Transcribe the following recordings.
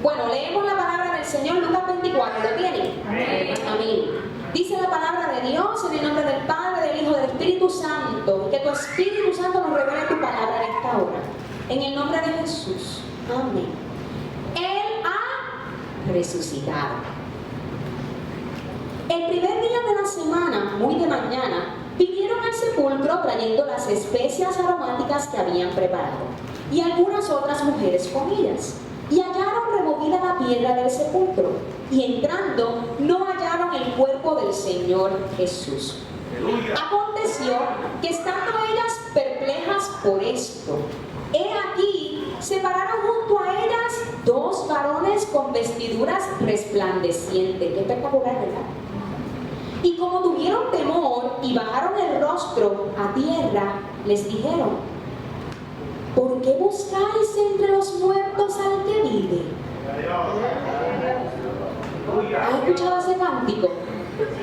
Bueno, leemos la palabra del Señor, Lucas 24, ¿lo tienen? Amén. Dice la palabra de Dios en el nombre del Padre, del Hijo, del Espíritu Santo. Que tu Espíritu Santo nos revele tu palabra en esta hora. En el nombre de Jesús. Amén. Él ha resucitado. El primer día de la semana, muy de mañana, vinieron al sepulcro trayendo las especias aromáticas que habían preparado, y algunas otras mujeres con ellas. Y hallaron removida la piedra del sepulcro, y entrando no hallaron el cuerpo del Señor Jesús. Aconteció que estando ellas perplejas por esto, he aquí se pararon junto a ellas dos varones con vestiduras resplandecientes. Qué espectacular, ¿verdad? Y como tuvieron temor y bajaron el rostro a tierra, les dijeron: ¿por qué buscáis entre los muertos al que vive? ¿Has escuchado ese cántico?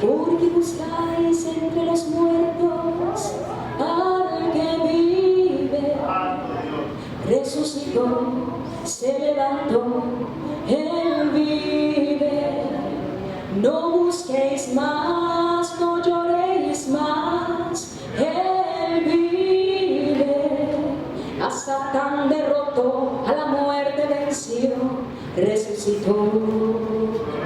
¿Por qué buscáis entre los muertos al que vive? Resucitó, se levantó, Él vive. No busquéis más, no lloréis más, Él vive. A Satán derrotó, a la muerte venció, resucitó.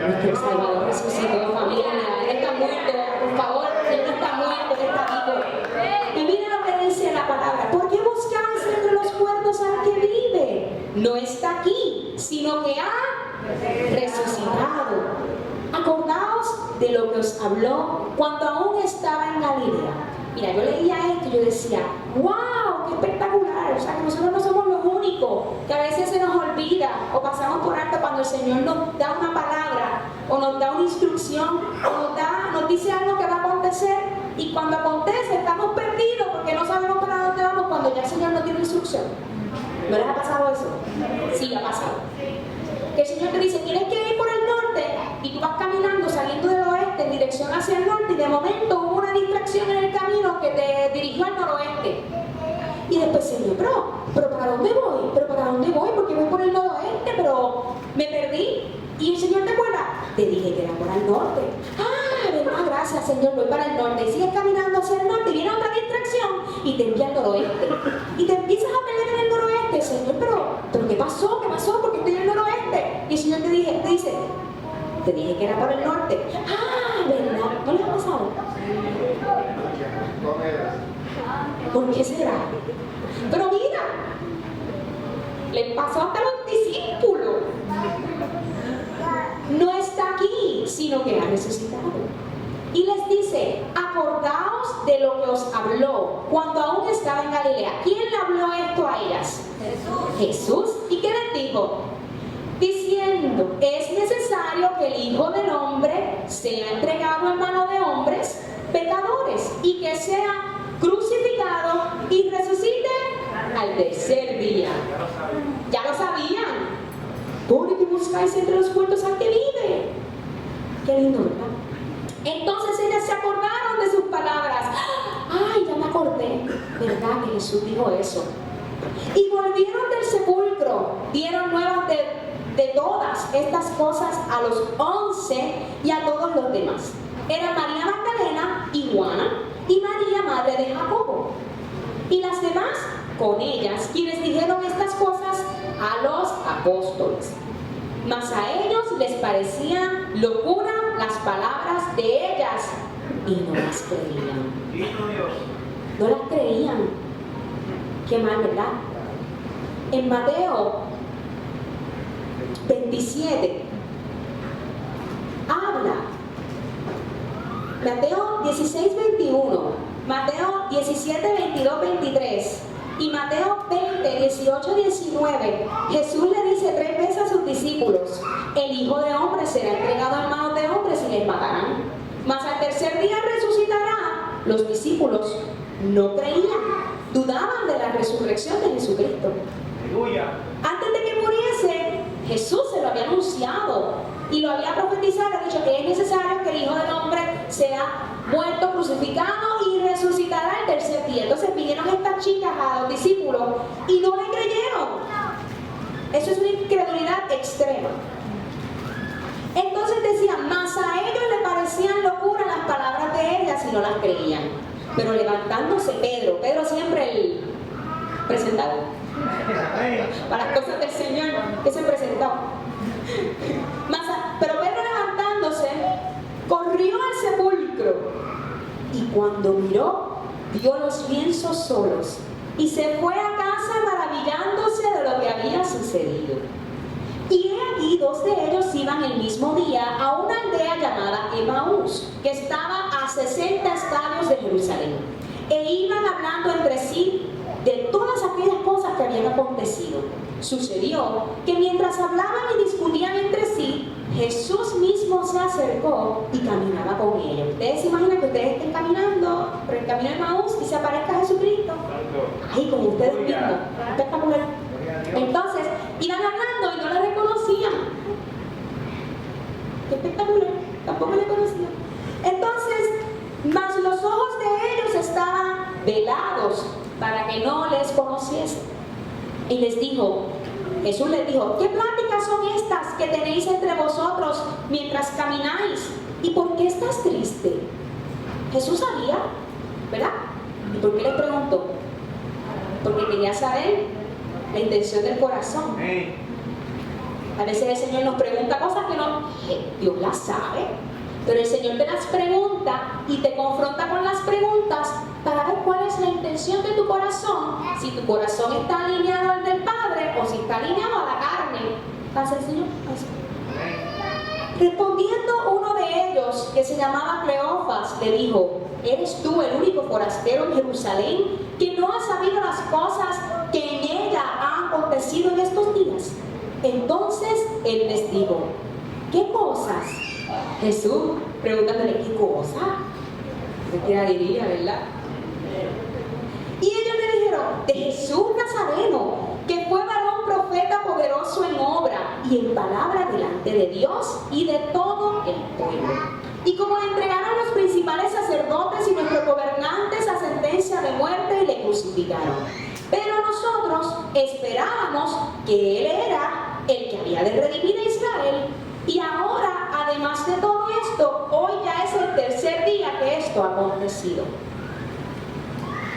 Nuestro Salvador resucitó, familia. Él está muerto, por favor, Él no está muerto, Él está vivo. Y mira lo que dice la palabra: ¿por qué buscáis entre los muertos al que vive? No está aquí, sino que ha resucitado. Acordaos de lo que os habló cuando aún estaba en Galilea. Mira, yo leía esto y yo decía: ¡wow! ¡Qué espectacular! O sea, que nosotros no somos los únicos, que a veces se nos olvida o pasamos por alto cuando el Señor nos da una palabra o nos da una instrucción o nos dice algo que va a acontecer, y cuando acontece estamos perdidos porque no sabemos para dónde vamos cuando ya el Señor nos dio una instrucción. ¿No les ha pasado eso? Sí, ha pasado. Que el Señor te dice: tienes que ir por el norte, y tú vas caminando saliendo del oeste en dirección hacia el norte, y de momento hubo una distracción en el camino que te dirigió al noroeste. Y después, Señor, pero ¿para dónde voy? ¿Pero para dónde voy? Porque voy por el noroeste, pero me perdí. Y el Señor te acuerda: te dije que era por el norte. Ah, verdad, gracias, Señor, voy para el norte. Y sigues caminando hacia el norte y viene otra distracción y te envía al noroeste. Y te empiezas a perder en el noroeste. Señor, pero ¿qué pasó? ¿Qué pasó? Porque estoy en el noroeste. Y el Señor te dice: te dije que era por el norte. Ah, verdad, ¿no les ha pasado? ¿Por qué será? Pero mira, le pasó hasta a los discípulos. No está aquí, sino que ha resucitado. Y les dice: acordaos de lo que os habló cuando aún estaba en Galilea. ¿Quién le habló esto a ellas? Jesús. ¿Y qué les dijo? Diciendo: es necesario que el Hijo del Hombre sea entregado en mano de hombres pecadores, y que sea crucificado y resucite al tercer día. Ya lo sabían. ¿Por qué buscáis entre los muertos al que vive? Qué lindo, ¿verdad? Entonces ellas se acordaron de sus palabras. Ay, ya me acordé, ¿verdad? Que Jesús dijo eso. Y volvieron del sepulcro, dieron nuevas de todas estas cosas a los 11 y a todos los demás. Eran María Magdalena y Juana y María, madre de Jacobo, y las demás con ellas, quienes dijeron estas cosas a los apóstoles. Mas a ellos les parecían locura las palabras de ellas, y no las creían. No las creían. Qué mal, ¿verdad? En Mateo 27 habla. Mateo 16, 21, Mateo 17, 22, 23 y Mateo 20, 18, 19. Jesús le dice 3 veces a sus discípulos: el Hijo de Hombre será entregado en manos de hombres y les matarán, mas al tercer día resucitará. Los discípulos no creían, dudaban de la resurrección de Jesucristo. Aleluya. Antes de que muriese, Jesús se lo había anunciado y lo había profetizado. Ha dicho que es necesario que el Hijo del Hombre sea muerto, crucificado y resucitará el tercer día. Entonces vinieron estas chicas a los discípulos y no le creyeron. Eso es extrema. Entonces decían, mas a ellos les parecían locura las palabras de ellas y no las creían. Pero levantándose Pedro siempre el presentador, para las cosas del Señor, que se presentó. Pero Pedro levantándose, corrió al sepulcro y cuando miró, vio los lienzos solos y se fue a casa maravillándose de lo que había sucedido. Y he aquí, dos de ellos iban el mismo día a una aldea llamada Emaús, que estaba a 60 estadios de Jerusalén, e iban hablando entre sí de todas aquellas cosas que habían acontecido. Sucedió que mientras hablaban y discutían entre sí, Jesús mismo se acercó y caminaba con ellos. Ustedes se imaginan que ustedes estén caminando por el camino de Emaús y se aparezca Jesucristo ahí con ustedes mismos. Espectacular. Entonces, iban hablando y no le reconocían. Qué espectacular, tampoco le conocían. Entonces, mas los ojos de ellos estaban velados para que no les conociesen. Y les dijo, Jesús les dijo, ¿qué pláticas son estas que tenéis entre vosotros mientras camináis? ¿Y por qué estás triste? Jesús sabía, ¿verdad? ¿Y por qué les preguntó? Porque quería saber la intención del corazón. A veces el Señor nos pregunta cosas que no, Dios las sabe, pero el Señor te las pregunta y te confronta con las preguntas para ver cuál es la intención de tu corazón, si tu corazón está alineado al del Padre o si está alineado a la carne. Pasa el Señor. Pasa. Respondiendo uno de ellos, que se llamaba Cleofas, le dijo, ¿eres tú el único forastero en Jerusalén que no ha sabido las cosas que en ella han acontecido en estos días? Entonces él les dijo, ¿qué cosas? Jesús preguntándole, ¿qué cosa? ¿Qué diría, verdad? Y ellos le dijeron, de Jesús Nazareno, que fue varón profeta poderoso en obra y en palabra delante de Dios y de todo el pueblo. Y como le entregaron los principales sacerdotes y nuestros gobernantes a sentencia de muerte y le crucificaron. Pero nosotros esperábamos que Él era el que había de redimir a Israel. Y ahora, además de todo esto, hoy ya es el tercer día que esto ha acontecido.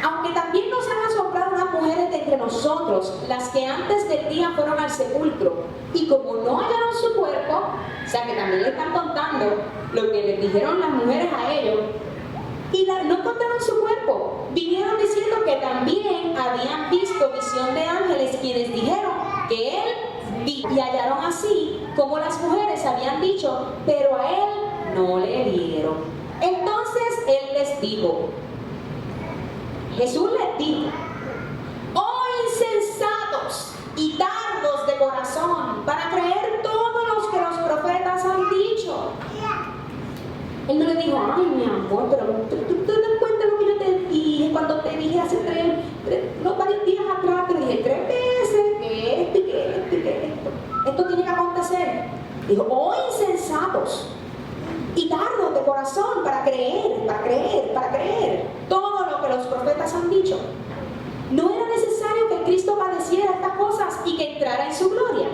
Aunque también nos han asombrado unas mujeres de entre nosotros, las que antes del día fueron al sepulcro, y como no hallaron su cuerpo, o sea que también le están contando lo que les dijeron las mujeres a ellos, y no encontraron su cuerpo, vinieron diciendo que también habían visto visión de ángeles quienes dijeron que Él vi, y hallaron así como las mujeres habían dicho, pero a Él no le vieron. Entonces Él les dijo, Jesús les dijo, oh insensatos y tardos de corazón para creer todo lo que los profetas han dicho. Él no le dijo, ay mi amor, pero tú te das cuenta de lo que yo te dije cuando te dije hace varios días atrás, te dije 3 veces que esto y que esto y que esto. Esto tiene que acontecer. Dijo, oh insensatos y tardos de corazón para creer todo lo que los profetas han dicho. ¿No era necesario que Cristo padeciera estas cosas y que entrara en su gloria?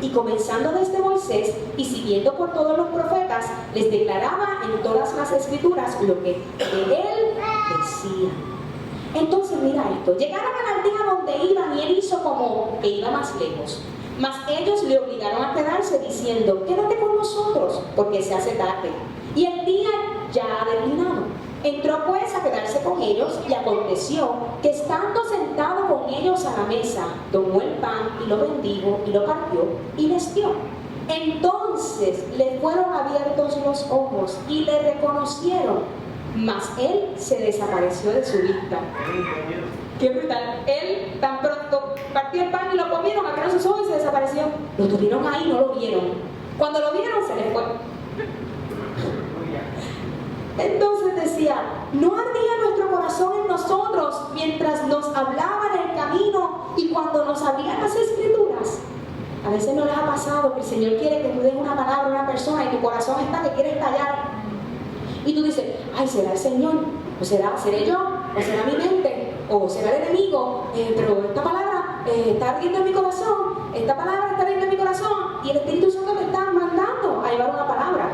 Y comenzando desde Moisés y siguiendo por todos los profetas, les declaraba en todas las escrituras lo que de él decía. Entonces mira esto, llegaron a la aldea donde iban y él hizo como que iba más lejos. Mas ellos le obligaron a quedarse diciendo, quédate con nosotros, porque se hace tarde. Y el día ya ha declinado. Entró pues a quedarse con ellos y aconteció que estando sentado con ellos a la mesa, tomó el pan y lo bendijo y lo partió y les dio. Entonces le fueron abiertos los ojos y le reconocieron, mas él se desapareció de su vista. Qué brutal. Él tan pronto partió el pan y lo comieron, abrieron sus ojos y se desapareció. Lo tuvieron ahí, no lo vieron. Cuando lo vieron se les fue. Entonces decía, ¿no ardía nuestro corazón en nosotros mientras nos hablaba en el camino y cuando nos abrían las escrituras? A veces no les ha pasado que el Señor quiere que tú des una palabra a una persona y tu corazón está que quiere estallar. Y tú dices, ay, ¿será el Señor? ¿O seré yo? ¿O será mi mente? ¿O será el enemigo? Pero esta palabra está ardiendo en mi corazón. esta palabra está bien en mi corazón y el Espíritu Santo te está mandando a llevar una palabra.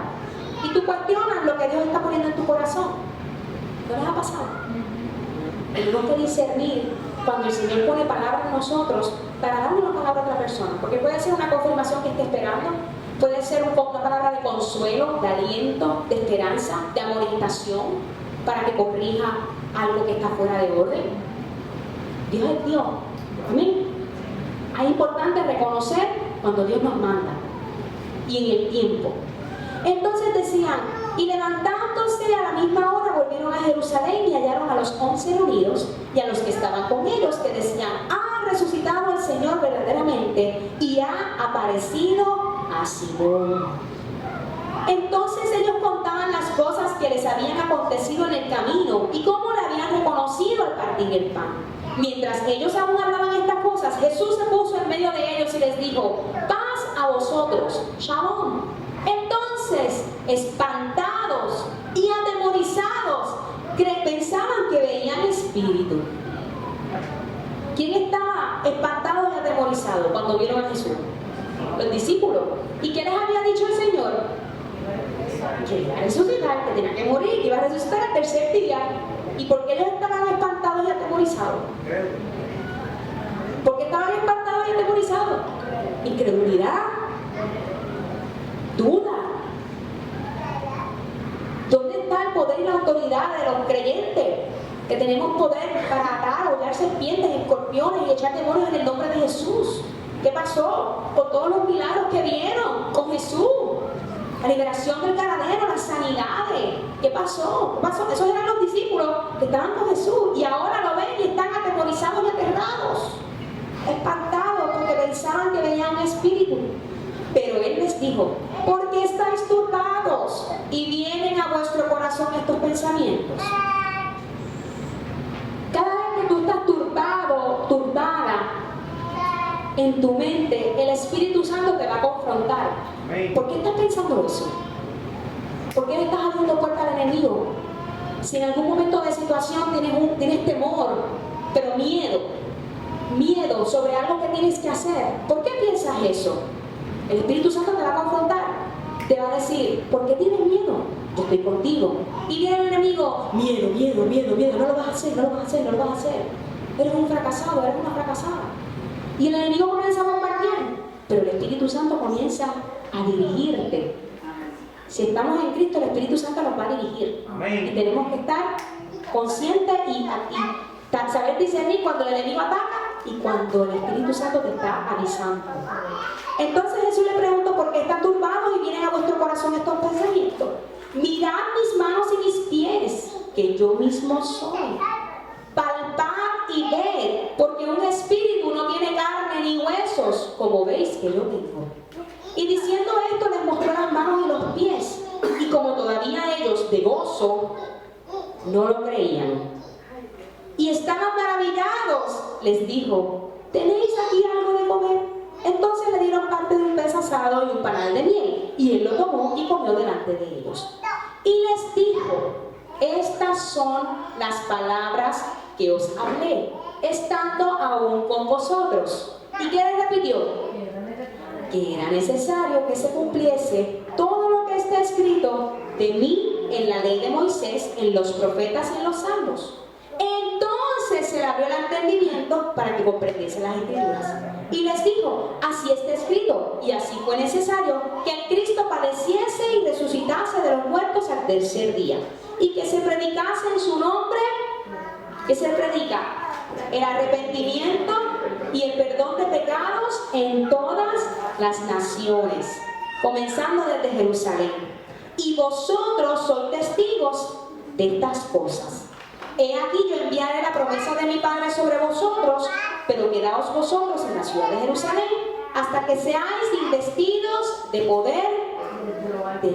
Y tú cuestionas lo que Dios está poniendo en tu corazón. ¿No les ha pasado? Tenemos que discernir cuando el Señor pone palabras en nosotros para darle una palabra a otra persona. Porque puede ser una confirmación que esté esperando, puede ser una palabra de consuelo, de aliento, de esperanza, de amonestación, para que corrija algo que está fuera de orden. Dios es Dios. Amén. Es importante reconocer cuando Dios nos manda y en el tiempo. Entonces decían, y levantándose a la misma hora volvieron a Jerusalén y hallaron a los 11 reunidos y a los que estaban con ellos, que decían, ha resucitado el Señor verdaderamente y ha aparecido a Simón. Entonces ellos contaban las cosas que les habían acontecido en el camino y cómo le habían reconocido al partir el pan. Mientras ellos aún hablaban estas cosas, Jesús se puso en medio de ellos y les dijo, paz a vosotros, shalom. Entonces, espantados y atemorizados, pensaban que veían espíritu. ¿Quién estaba espantado y atemorizado cuando vieron a Jesús? Los discípulos. ¿Y qué les había dicho el Señor? Que iba a resucitar, que tenía que morir, que iba a resucitar al tercer día. ¿Y por qué ellos estaban espantados y atemorizados? ¿Por qué estaban espantados y atemorizados? Incredulidad, duda. ¿Dónde está el poder y la autoridad de los creyentes? Que tenemos poder para atar, hollar serpientes, escorpiones y echar demonios en el nombre de Jesús. ¿Qué pasó con todos los milagros que vieron con Jesús? La liberación del ganadero, las sanidades. ¿Qué pasó? ¿Qué pasó? Esos eran los discípulos que estaban con Jesús y ahora lo ven y están atemorizados y aterrados, espantados porque pensaban que veían un espíritu. Pero Él les dijo, ¿por qué estáis turbados y vienen a vuestro corazón estos pensamientos? Cada vez que tú estás turbado, turbada en tu mente, el Espíritu Santo te va a confrontar. ¿Por qué estás pensando eso? ¿Por qué le estás abriendo puerta al enemigo? Si en algún momento de situación tienes temor, pero miedo sobre algo que tienes que hacer, ¿por qué piensas eso? El Espíritu Santo te va a confrontar, te va a decir, ¿por qué tienes miedo? Yo estoy contigo. Y viene el enemigo, miedo, no lo vas a hacer, no lo vas a hacer, no lo vas a hacer. Eres un fracasado, eres una fracasada. Y el enemigo comienza a bombardear, pero el Espíritu Santo comienza a dirigirte. Si estamos en Cristo, el Espíritu Santo nos va a dirigir. Amén. Y tenemos que estar conscientes y saber discernir cuando el enemigo ataca y cuando el Espíritu Santo te está avisando. Entonces Jesús le preguntó, ¿por qué están turbados y vienen a vuestro corazón estos pensamientos? Mirad mis manos y mis pies, que yo mismo soy. Palpad y ved, porque un espíritu no tiene carne ni huesos, como veis que yo tengo. Y diciendo esto les mostró las manos y los pies, y como todavía ellos de gozo no lo creían y estaban maravillados, les dijo, ¿tenéis aquí algo de comer? Entonces le dieron parte de un pez asado y un panal de miel, y él lo tomó y comió delante de ellos. Y les dijo, estas son las palabras que os hablé, estando aún con vosotros. ¿Y qué les repitió? Que era necesario que se cumpliese todo lo que está escrito de mí en la ley de Moisés, en los profetas y en los salmos. Entonces se le abrió el entendimiento para que comprendiese las escrituras. Y les dijo, así está escrito, y así fue necesario que el Cristo padeciese y resucitase de los muertos al tercer día, y que se predicase en su nombre. ¿Qué se predica? El arrepentimiento y el perdón de pecados en todas las naciones, comenzando desde Jerusalén. Y vosotros sois testigos de estas cosas. He aquí yo enviaré la promesa de mi Padre sobre vosotros, pero quedaos vosotros en la ciudad de Jerusalén hasta que seáis investidos de poder del alto.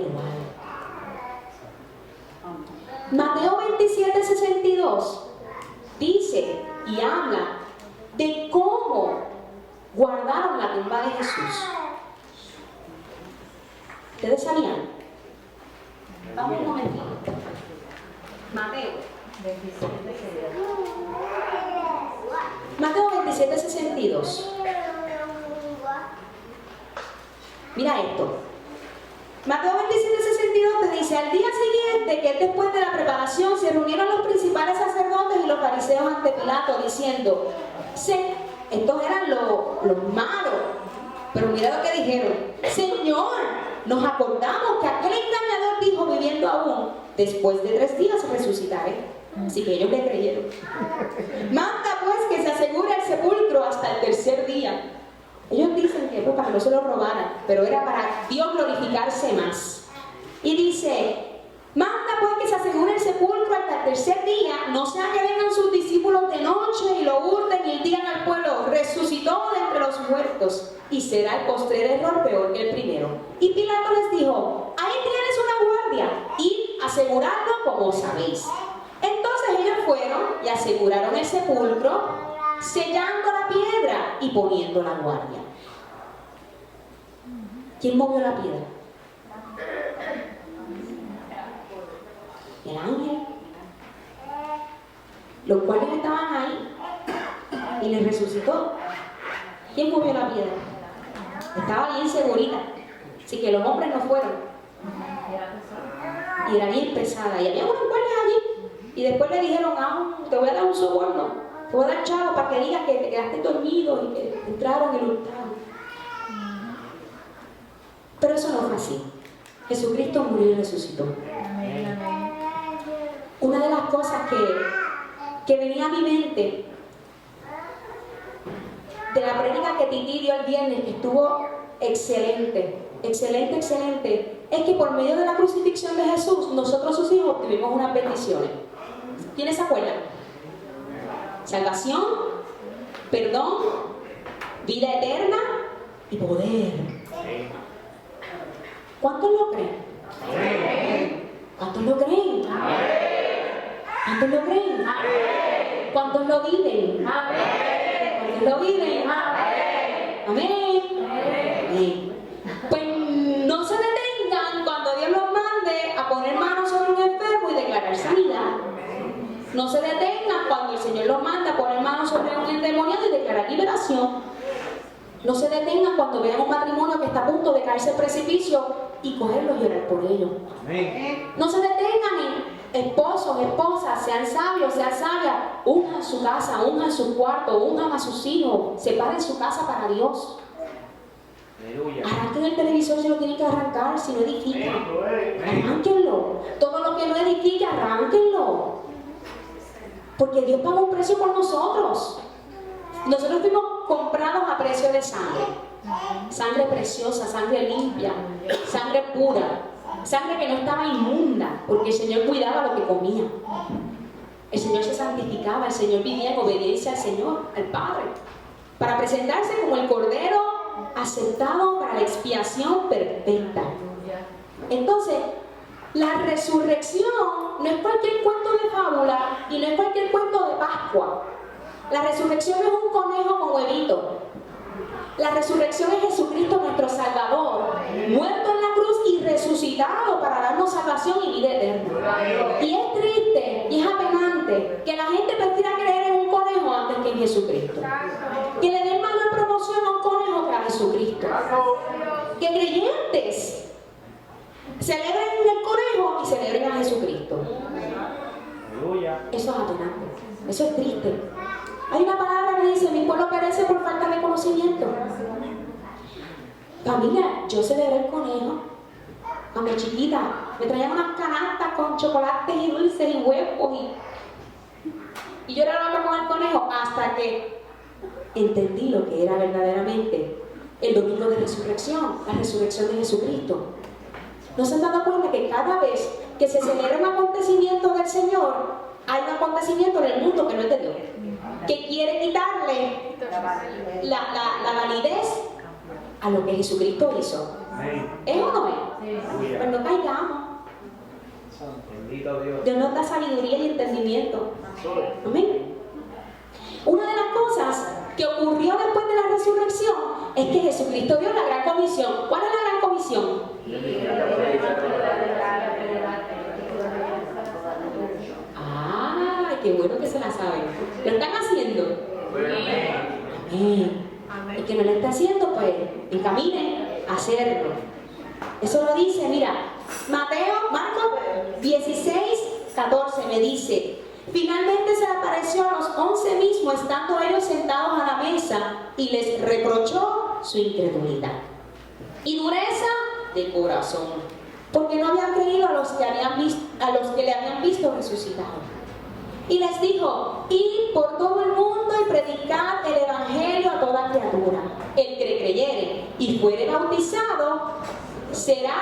Mateo 27:62 dice y habla de cómo guardaron la tumba de Jesús. ¿Ustedes sabían? Vamos un momentito. Mateo 27:62. Mira esto. Mateo 27:62 te dice, al día siguiente, que es después de la preparación, se reunieron los principales sacerdotes y los fariseos ante Pilato, diciendo, estos eran los malos, pero mira lo que dijeron, Señor, nos acordamos que aquel engañador dijo, viviendo aún, después de 3 días resucitaré. Así que ellos le creyeron. Manda pues que se asegure el sepulcro hasta el 3er día. Ellos dicen que para que no se lo robaran, pero era para Dios glorificarse más. Y dice, manda pues que se asegure el sepulcro hasta el 3er día, no sea que vengan sus discípulos de noche y lo hurten y digan al pueblo, resucitó de entre los muertos, y será el postrer error peor que el primero. Y Pilato les dijo, ahí tienes una guardia, y asegurarlo como sabéis. Entonces ellos fueron y aseguraron el sepulcro, sellando la piedra y poniendo la guardia. ¿Quién movió la piedra? El ángel. Los cuales estaban ahí y les resucitó. ¿Quién movió la piedra? Estaba bien segurita. Así que los hombres no fueron. Y era bien pesada. Y había unos guardias allí. Y después le dijeron, te voy a dar un soborno. Te voy a dar chavo para que digas que te quedaste dormido y que entraron y lo hurtaron. Pero eso no fue así. Jesucristo murió y resucitó. Una de las cosas que venía a mi mente de la prédica que Titi dio el viernes, que estuvo excelente, es que por medio de la crucifixión de Jesús, nosotros sus hijos tuvimos unas bendiciones. ¿Quiénes se acuerdan? Salvación, perdón, vida eterna y poder. ¿Cuántos lo creen? ¿Cuántos lo creen? ¿Cuántos lo creen? ¿Cuántos lo viven? ¿Cuántos lo viven? Amén. Pues no se detengan cuando Dios los mande a poner manos sobre un enfermo y declarar sanidad. No se detengan cuando el Señor los manda a poner manos sobre un endemoniado y declarar liberación. No se detengan cuando vean un matrimonio que está a punto de caerse al precipicio y cogerlos y orar por ellos. Amén. No se detengan en esposos, esposas, sean sabios, sean sabias. Unjan su casa, unjan su cuarto, unjan a sus hijos. Separen su casa para Dios. Arranquen el televisor si lo tienen que arrancar, si no edifica. Arránquenlo. Todo lo que no edifica, arránquenlo. Porque Dios pagó un precio por nosotros. Nosotros fuimos comprados a precio de sangre. Sangre preciosa, sangre limpia, sangre pura. Sangre que no estaba inmunda, porque el Señor cuidaba lo que comía. El Señor se santificaba, el Señor vivía en obediencia al Señor, al Padre, para presentarse como el Cordero aceptado para la expiación perfecta. Entonces, la resurrección no es cualquier cuento de fábula y no es cualquier cuento de Pascua. La resurrección no es un conejo con huevito. La resurrección es Jesucristo nuestro Salvador, muerto en la cruz y resucitado para darnos salvación y vida eterna. Y es triste y es apenante que la gente prefiera creer en un conejo antes que en Jesucristo. Que le den mayor promoción a un conejo que a Jesucristo. Que creyentes celebren el conejo y celebren a Jesucristo. Eso es apenante, eso es triste. Hay una palabra que dice, mi pueblo perece por falta de conocimiento. Familia, yo celebré el conejo cuando chiquita. Me traían unas canastas con chocolates y dulces y huevos y yo era loca con el conejo hasta que entendí lo que era verdaderamente el domingo de resurrección, la resurrección de Jesucristo. ¿No se han dado cuenta que cada vez que se celebra un acontecimiento del Señor, hay un acontecimiento en el mundo que no es de Dios, que quiere quitarle la validez a lo que Jesucristo hizo? ¿Es o no es? Pues no caigamos. Dios nos da sabiduría y entendimiento. Amén. Una de las cosas que ocurrió después de la resurrección es que Jesucristo dio la gran comisión. ¿Cuál es la gran comisión? ¡Ah! ¡Qué bueno que se la saben! ¿Lo están haciendo? Amén. El que no lo está haciendo, pues encaminen. hacerlo. Eso lo dice, mira, Marcos 16, 14 me dice: finalmente se le apareció a los 11 mismos, estando ellos sentados a la mesa, y les reprochó su incredulidad y dureza de corazón, porque no habían creído a los que le habían visto resucitado. Y les dijo: id por todo el mundo y predicad el evangelio a toda criatura. El que creyere y fuere bautizado será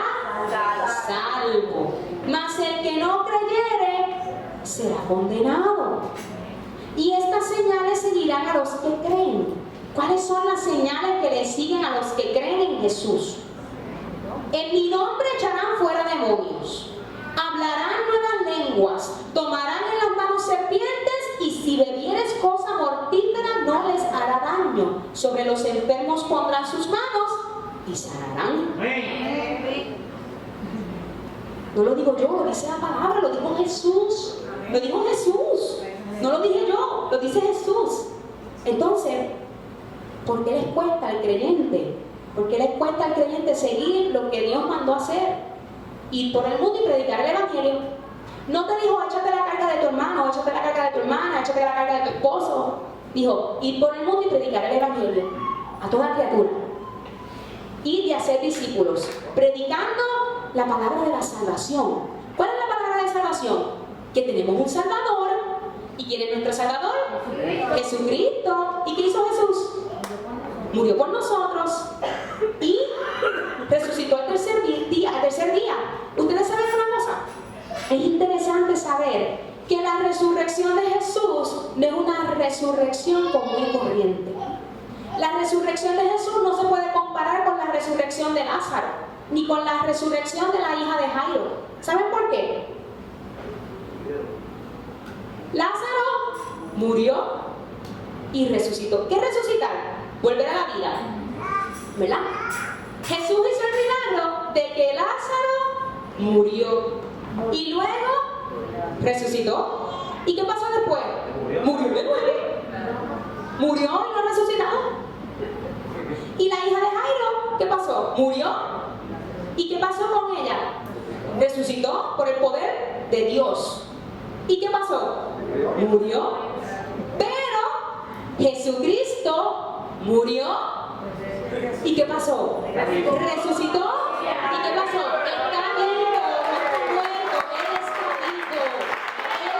salvo, mas el que no creyere será condenado. Y estas señales seguirán a los que creen. ¿Cuáles son las señales que le siguen a los que creen en Jesús? En mi nombre echarán fuera demonios, hablarán nuevas lenguas, tomarán en las manos serpientes, y si bebieres cosa mortífera no les hará daño. Sobre los enfermos pondrán sus manos y sanarán. No lo digo yo, lo dice la palabra, lo dijo Jesús. Lo dijo Jesús. No lo dije yo, lo dice Jesús. Entonces, ¿por qué les cuesta al creyente? ¿Por qué les cuesta al creyente seguir lo que Dios mandó hacer? Ir por el mundo y predicar el evangelio. No te dijo: échate la carga de tu hermano, échate la carga de tu hermana, échate la carga de tu esposo. Dijo: ir por el mundo y predicar el evangelio a toda criatura. Ir y hacer discípulos, predicando la palabra de la salvación. ¿Cuál es la palabra de salvación? Que tenemos un Salvador. ¿Y quién es nuestro Salvador? Jesucristo. ¿Y qué hizo Jesús? Murió por nosotros y resucitó al tercer día. ¿Ustedes saben una cosa? Es interesante saber que la resurrección de Jesús no es una resurrección común y corriente. La resurrección de Jesús no se puede comparar con la resurrección de Lázaro, ni con la resurrección de la hija de Jairo. ¿Saben por qué? Lázaro murió y resucitó. ¿Qué es resucitar? Volver a la vida, ¿verdad? Jesús hizo el milagro de que Lázaro murió y luego resucitó. ¿Y qué pasó después? Murió de nuevo. Murió y no resucitó. ¿Y la hija de Jairo qué pasó? Murió. ¿Y qué pasó con ella? Resucitó por el poder de Dios. ¿Y qué pasó? Murió. Pero Jesucristo murió. ¿Y qué pasó? Resucitó. ¿Y qué pasó? Está vivo, no está muerto, Él está vivo. Él está vivo. Él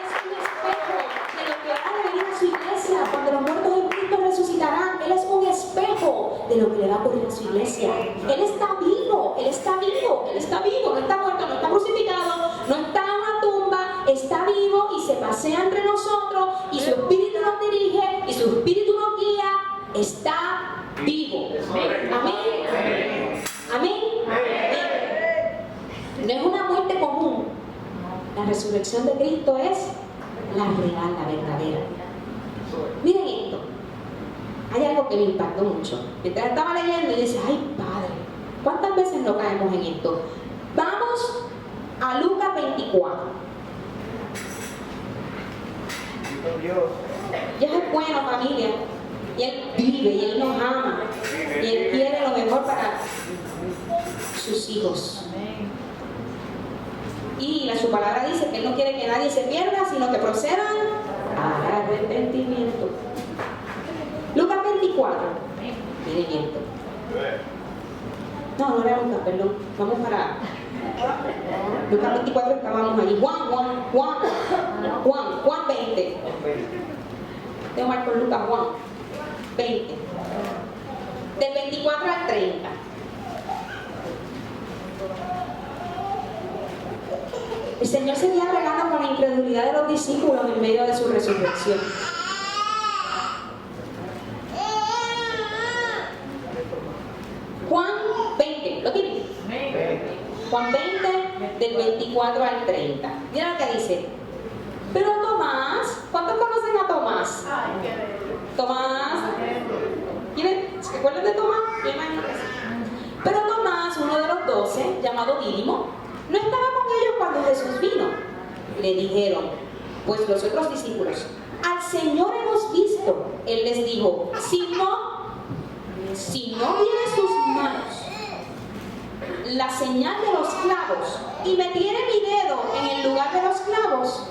es un espejo de lo que va a venir a su iglesia cuando los muertos en Cristo resucitarán. Él es un espejo de lo que le va a ocurrir a su iglesia. Él está vivo, Él está vivo, Él está vivo, no está muerto, no está crucificado, no está en una tumba, está vivo y se pasea entre nosotros y su espíritu nos dirige y su espíritu nos guía. Está vivo. Amén. Amén. No es una muerte común. La resurrección de Cristo es la real, la verdadera. Miren esto. Hay algo que me impactó mucho. Mientras estaba leyendo y decía: ay, Padre, ¿cuántas veces no caemos en esto? Vamos a Lucas 24. Dios es bueno, familia. Y Él vive, y Él nos ama, y Él quiere lo mejor para sus hijos. Y su palabra dice que Él no quiere que nadie se pierda, sino que procedan al arrepentimiento. Lucas 24. Miren esto. No era Lucas, perdón. Vamos para Lucas 24, estábamos allí. Juan 20. Tengo mal con Lucas, Juan 20. Del 24 al 30. El Señor seguía bregando con la incredulidad de los discípulos en medio de su resurrección. Juan 20, ¿lo tienen? Juan 20, del 24 al 30. Mira lo que dice. Pero Tomás, ¿cuántos conocen a Tomás? Tomás. ¿Se acuerdan de Tomás? Yo imagino que sí. Pero Tomás, uno de los 12, llamado Dídimo, no estaba con ellos cuando Jesús vino. Le dijeron, pues los otros discípulos, al Señor hemos visto. Él les dijo, si si no viene en sus manos la señal de los clavos y metiere mi dedo en el lugar de los clavos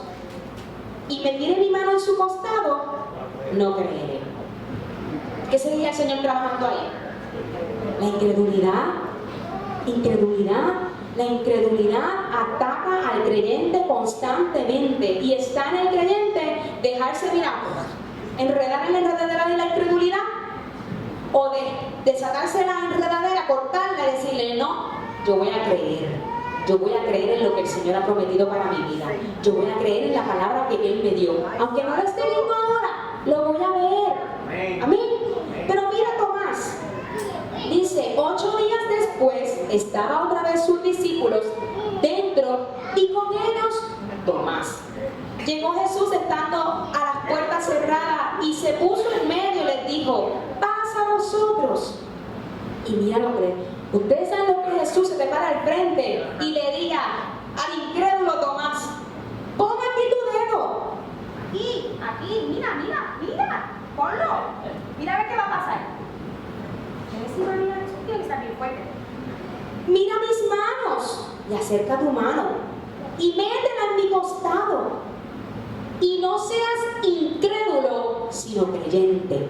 y metiere mi mano en su costado, no creeré. ¿Qué sería el Señor trabajando ahí? La incredulidad. La incredulidad ataca al creyente constantemente y está en el creyente dejarse, mira, enredar en la enredadera de la incredulidad o de desatarse la enredadera, cortarla y decirle, no, yo voy a creer en lo que el Señor ha prometido para mi vida, yo voy a creer en la palabra que Él me dio, aunque no lo esté viendo ahora, lo voy a ver. Amén. Pero mira Tomás, dice, 8 días después estaba otra vez sus discípulos dentro y con ellos Tomás. Llegó Jesús estando a las puertas cerradas y se puso en medio y les dijo, paz a vosotros. Y mira lo que, ustedes saben lo que Jesús se te para al frente y le diga al incrédulo Tomás, pon aquí tu dedo. Y aquí, mira, ponlo. Mira a ver qué va a pasar. Mira mis manos y acerca tu mano y métela en mi costado y no seas incrédulo sino creyente.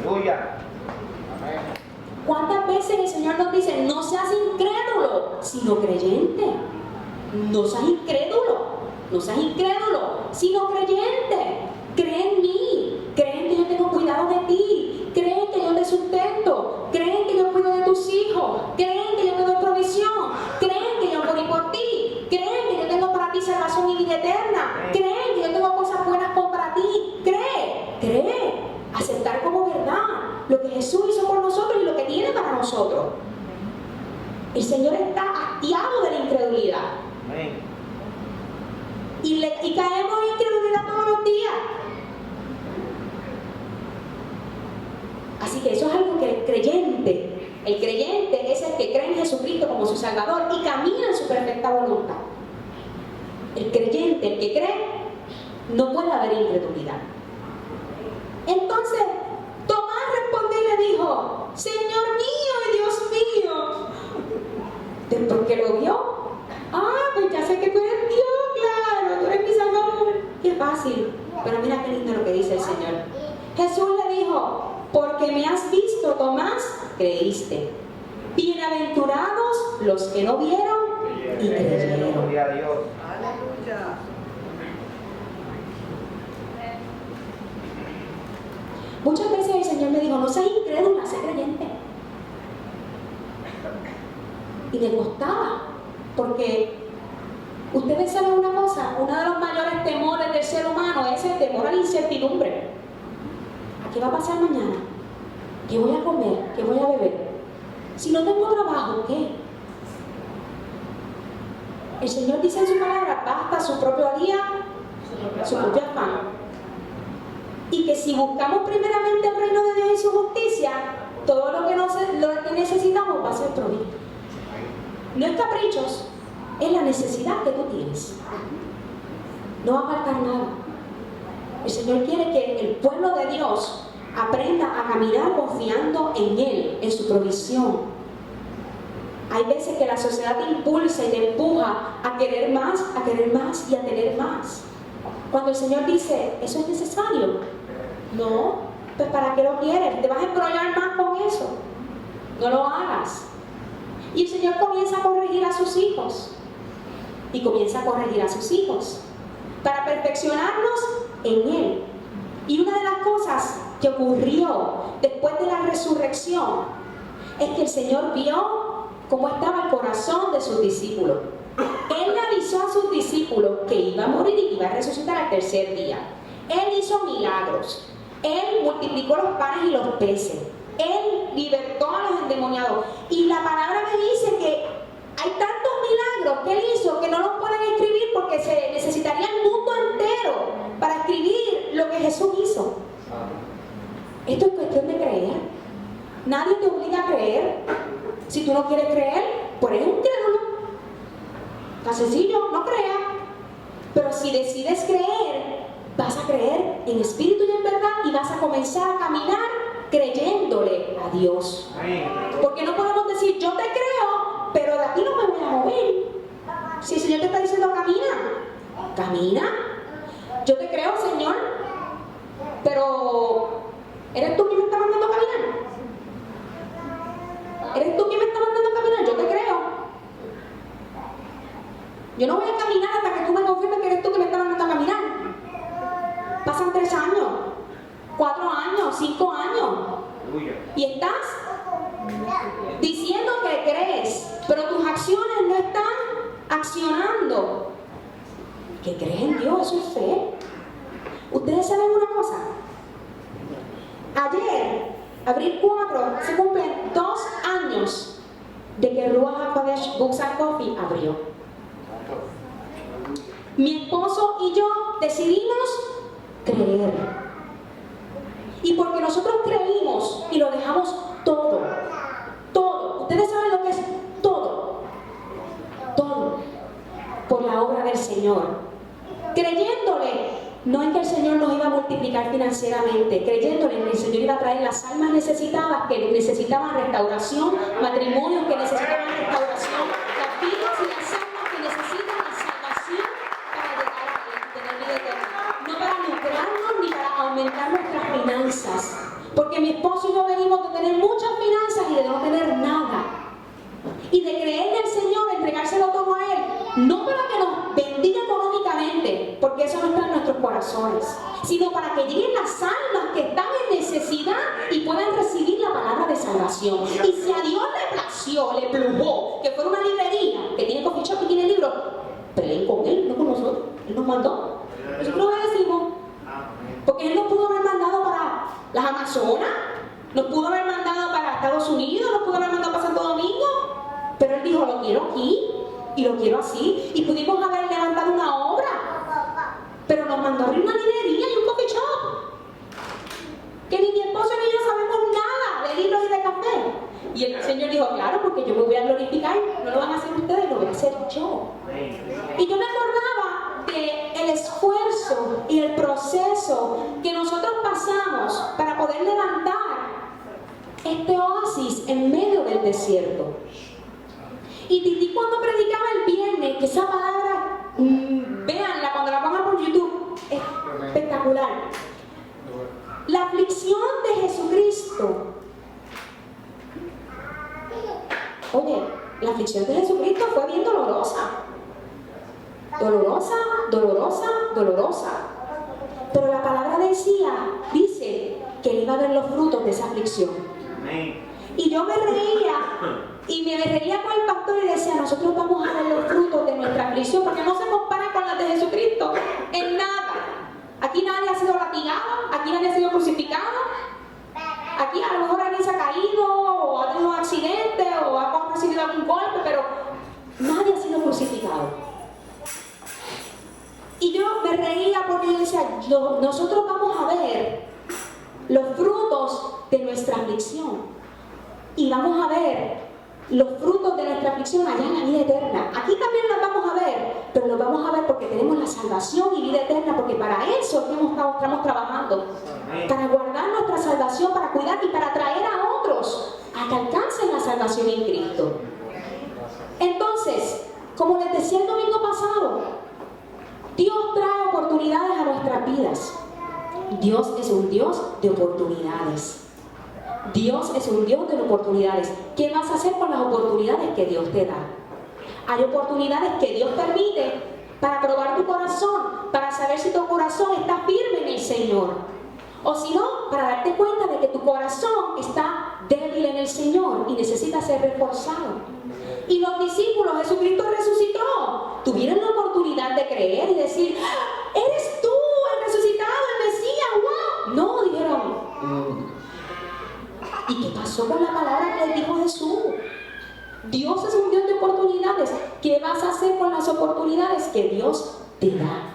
Aleluya. ¿Cuántas veces el Señor nos dice no seas incrédulo sino creyente? No seas incrédulo sino creyente. Cree en mí, cree en que yo tengo cuidado de ti, cree en que yo te sustento, cree en que yo cuido de tus hijos, cree en que yo te doy provisión, cree en que yo morí por ti, cree en que yo tengo para ti salvación y vida eterna, cree en que yo tengo cosas buenas para ti, cree, aceptar como verdad lo que Jesús hizo por nosotros y lo que tiene para nosotros. El Señor está hastiado de la incredulidad. Amén. Y caemos en incredulidad todos los días. Así que eso es algo que el creyente es el que cree en Jesucristo como su Salvador y camina en su perfecta voluntad. El creyente, el que cree, no puede haber incredulidad. Entonces, Tomás respondió y le dijo, Señor mío y Dios mío. Después que lo vio, pues ya sé que tú eres Dios, claro, tú eres mi Salvador. Qué fácil. Pero mira qué lindo lo que dice el Señor. Jesús le dijo, porque me has visto, Tomás, creíste. Bienaventurados los que no vieron y creyeron. Gloria a Dios. Aleluya. Muchas veces el Señor me dijo, no seas incrédula, sé creyente. Y me costaba, porque ustedes saben una cosa, uno de los mayores temores del ser humano es el temor a la incertidumbre. ¿A qué va a pasar mañana? ¿Qué voy a comer? ¿Qué voy a beber? Si no tengo trabajo, ¿qué? El Señor dice en su palabra, basta su propio día, su propio afán. Y que si buscamos primeramente el reino de Dios y su justicia, todo lo que necesitamos va a ser provisto. No es caprichos, es la necesidad que tú tienes. No va a faltar nada. El Señor quiere que el pueblo de Dios aprenda a caminar confiando en Él, en su provisión. Hay veces que la sociedad te impulsa y te empuja a querer más y a tener más. Cuando el Señor dice, ¿eso es necesario? No, pues ¿para qué lo quieres? Te vas a embrollar más con eso. No lo hagas. Y el Señor comienza a corregir a sus hijos. Y comienza a corregir a sus hijos para perfeccionarnos en Él. Y una de las cosas que ocurrió después de la resurrección es que el Señor vio cómo estaba el corazón de sus discípulos. Él le avisó a sus discípulos que iba a morir y que iba a resucitar al tercer día. Él hizo milagros. Él multiplicó los panes y los peces. Él libertó a los endemoniados. Y la palabra me dice que hay tantos milagros que Él hizo que no los pueden escribir porque se necesitaría el mundo entero para escribir lo que Jesús hizo. Esto es cuestión de creer. Nadie te obliga a creer. Si tú no quieres creer, pues eres un crédulo. Tan sencillo, no creas. Pero si decides creer, vas a creer en espíritu y en verdad y vas a comenzar a caminar creyéndole a Dios. Porque no podemos decir, yo te creo, pero de aquí no me voy a mover. Si el Señor te está diciendo camina, camina. Yo te creo, Señor, pero ¿eres tú quien me está mandando a caminar? ¿Eres tú quien me está mandando a caminar? Yo te creo. Yo no voy a caminar hasta que tú me confirmes que eres tú que me estás mandando a caminar. Pasan 3 años, 4 años, 5 años. Y estás diciendo que crees, pero tus acciones no están accionando. Que crees en Dios, eso es fe. Ustedes saben una cosa. Ayer, abril 4, se cumplen 2 años de que Ruach HaKodesh Books and Coffee abrió. Mi esposo y yo decidimos creer. Y porque nosotros creímos y lo dejamos todo, todo. Ustedes saben lo que es todo, todo, por la obra del Señor. Creyéndole, no en que el Señor nos iba a multiplicar financieramente, creyéndole en que el Señor iba a traer las almas necesitadas que necesitaban restauración, matrimonios que necesitaban restauración, las vidas y las almas que necesitan la salvación para llegar a Él, tener vida eterna. No para lucrarnos ni para aumentar nuestras finanzas, porque mi esposo y yo venimos de tener muchas finanzas y de no tener nada. Y de creer en el Señor, entregárselo todo a Él, no para que nos bendiga económicamente, porque eso no está en nuestros corazones, sino para que lleguen las almas que están en necesidad y puedan recibir la palabra de salvación. Y si a Dios le plació, le plujó, que fuera una librería que tiene coffee shop y tiene libros, peleen con Él, no con nosotros. Él nos mandó. Nosotros obedecimos. Porque Él nos pudo haber mandado para las Amazonas, nos pudo haber mandado para Estados Unidos, nos pudo haber mandado para Santo Domingo. Pero Él dijo, lo quiero aquí y lo quiero así. Y pudimos haber levantado una obra, pero nos mandó a abrir una librería y un coffee shop. Que ni mi esposo ni yo sabemos nada de libros y de café. Y el Señor dijo, claro, porque yo me voy a glorificar. No lo van a hacer ustedes, lo voy a hacer yo. Y yo me acordaba del esfuerzo y el proceso que nosotros pasamos para poder levantar este oasis en medio del desierto. Y Titi cuando predicaba el viernes, que esa palabra, véanla cuando la pongan por YouTube, es espectacular. La aflicción de Jesucristo. Oye, la aflicción de Jesucristo fue bien dolorosa. Dolorosa, dolorosa, dolorosa. Pero la palabra dice que él iba a ver los frutos de esa aflicción. Y yo me reía. Y me reía con el pastor y decía, nosotros vamos a ver los frutos de nuestra aflicción, porque no se compara con las de Jesucristo en nada. Aquí nadie ha sido latigado, aquí nadie ha sido crucificado, aquí a lo mejor alguien se ha caído, o ha tenido un accidente, o ha recibido algún golpe, pero nadie ha sido crucificado. Y yo me reía porque yo decía, nosotros vamos a ver los frutos de nuestra aflicción. Y vamos a ver los frutos de nuestra aflicción allá en la vida eterna. Aquí también los vamos a ver, pero los vamos a ver porque tenemos la salvación y vida eterna, porque para eso estamos trabajando, para guardar nuestra salvación, para cuidar y para traer a otros a que alcancen la salvación en Cristo. Entonces, como les decía el domingo pasado, Dios trae oportunidades a nuestras vidas. Dios es un Dios de oportunidades. Dios es un Dios de oportunidades. ¿Qué vas a hacer con las oportunidades que Dios te da? Hay oportunidades que Dios permite para probar tu corazón, para saber si tu corazón está firme en el Señor. O si no, para darte cuenta de que tu corazón está débil en el Señor y necesita ser reforzado. Y los discípulos, Jesucristo resucitó, tuvieron la oportunidad de creer y decir, ¿eres tú el resucitado, el Mesías? ¡Wow! No, dijeron. ¿Y qué pasó con la palabra que les dijo Jesús? Dios es un Dios de oportunidades. ¿Qué vas a hacer con las oportunidades que Dios te da?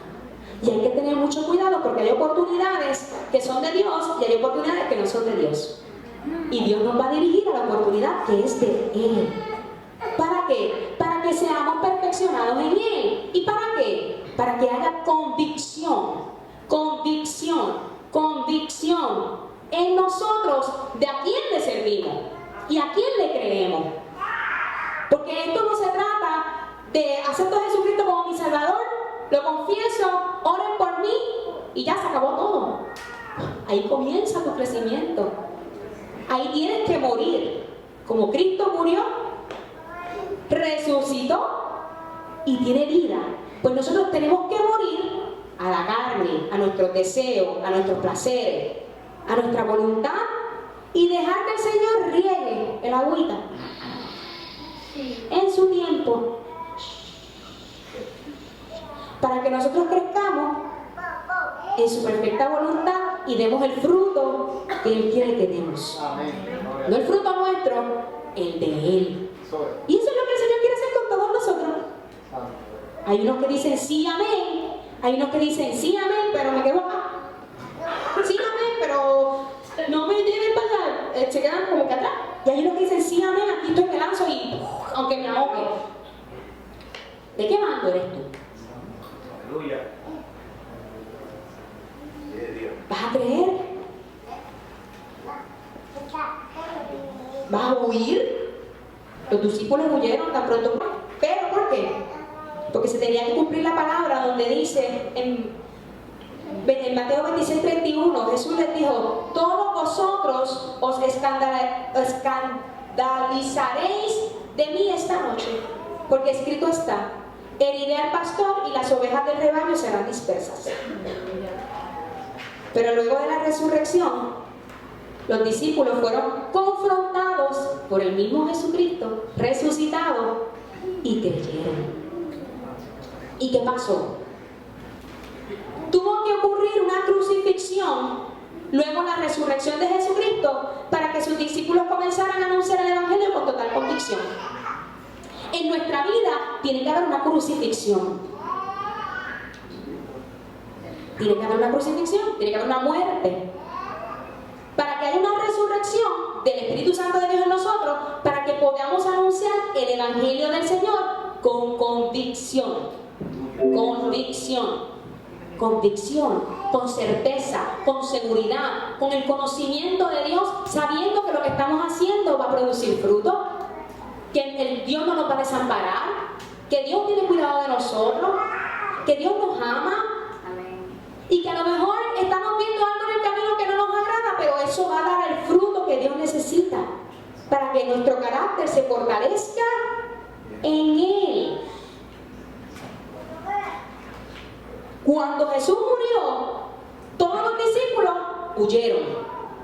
Y hay que tener mucho cuidado porque hay oportunidades que son de Dios y hay oportunidades que no son de Dios. Y Dios nos va a dirigir a la oportunidad que es de Él. ¿Para qué? Para que seamos perfeccionados en Él. ¿Y para qué? Para que haya convicción, convicción, convicción en nosotros de a quién le servimos y a quién le creemos. Porque esto no se trata de acepto a Jesucristo como mi Salvador, lo confieso, oren por mí y ya se acabó todo. Ahí comienza tu crecimiento. Ahí tienes que morir. Como Cristo murió, resucitó y tiene vida. Pues nosotros tenemos que morir a la carne, a nuestros deseos, a nuestros placeres, a nuestra voluntad y dejar que el Señor riegue el agüita en su tiempo para que nosotros crezcamos en su perfecta voluntad y demos el fruto que Él quiere que demos. No el fruto nuestro, el de Él. Y eso es lo que el Señor quiere hacer con todos nosotros. Hay unos que dicen sí, amén. Hay unos que dicen sí, amén, pero me quedo acá. Sí, amén, pero no me lleven para allá. Se quedan como que atrás. Y hay unos que dicen sí, amén, aquí estoy, me lanzo y aunque me ahogue. ¿De qué bando eres tú? Aleluya. ¿Vas a creer? ¿Vas a huir? Los discípulos huyeron tan pronto. ¿Pero por qué? Porque se tenía que cumplir la palabra donde dice en Mateo 26:31, Jesús les dijo: todos vosotros os escandalizaréis de mí esta noche, porque escrito está: heriré al pastor y las ovejas del rebaño serán dispersas. Pero luego de la resurrección, los discípulos fueron confrontados por el mismo Jesucristo resucitado y creyeron. ¿Y qué pasó? Tuvo que ocurrir una crucifixión, luego la resurrección de Jesucristo, para que sus discípulos comenzaran a anunciar el Evangelio con total convicción. En nuestra vida tiene que haber una crucifixión. Tiene que haber una crucifixión, tiene que haber una muerte. Para que haya una resurrección del Espíritu Santo de Dios en nosotros, para que podamos anunciar el Evangelio del Señor con convicción. Convicción, con certeza, con seguridad, con el conocimiento de Dios, sabiendo que lo que estamos haciendo va a producir fruto, que el Dios no nos va a desamparar, que Dios tiene cuidado de nosotros, que Dios nos ama, y que a lo mejor estamos viendo algo en el camino que no nos agrada, pero eso va a dar el fruto que Dios necesita para que nuestro carácter se fortalezca en Él. Cuando Jesús murió, todos los discípulos huyeron.